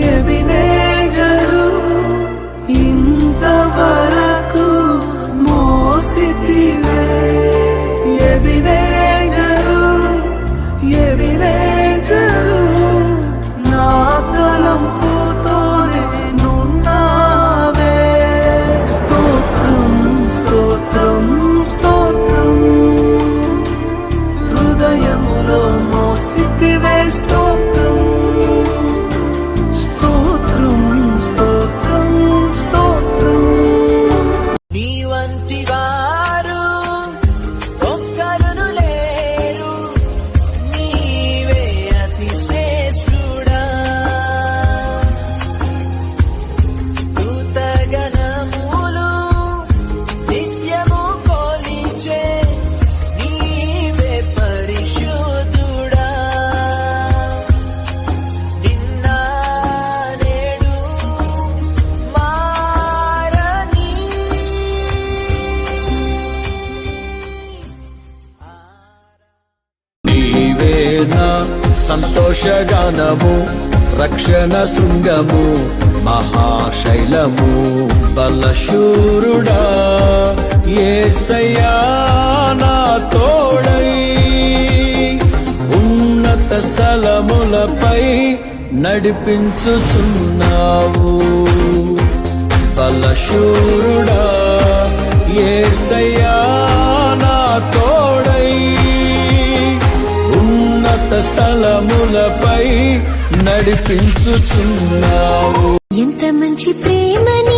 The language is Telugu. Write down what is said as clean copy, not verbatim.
ఎబినేజరు ఇంతవరకు మోసితివే ఎబినేజరు ఎబినేజరు నా తలంపుతోనే నున్నావే స్తోత్రం స్తోత్రం స్తోత్రం హృదయములో మోసితివే స్తోత్రం స్తోత్రం స్తోత్రం స్తోత్రం నీ వంటి వారు ఒక్కరును లేరు నీవే అతి శ్రేష్ఠుడా దూతగణములు నిత్యము కొలిచే నీవే పరిశుద్ధుడా నిన్న నేడు మారని నీవే నా సంతోషగానము రక్షణ శృంగము మహాశైలము బలశూరుడా యేసయ్యా నా తోడై ఉన్నత స్థలములపై నడిపించుచున్నావు బలశూరుడా యేసయ్యా నా తోడై ఉన్నత స్థలములపై నడిపించుచున్నావు ఎంత మంచి ప్రేమని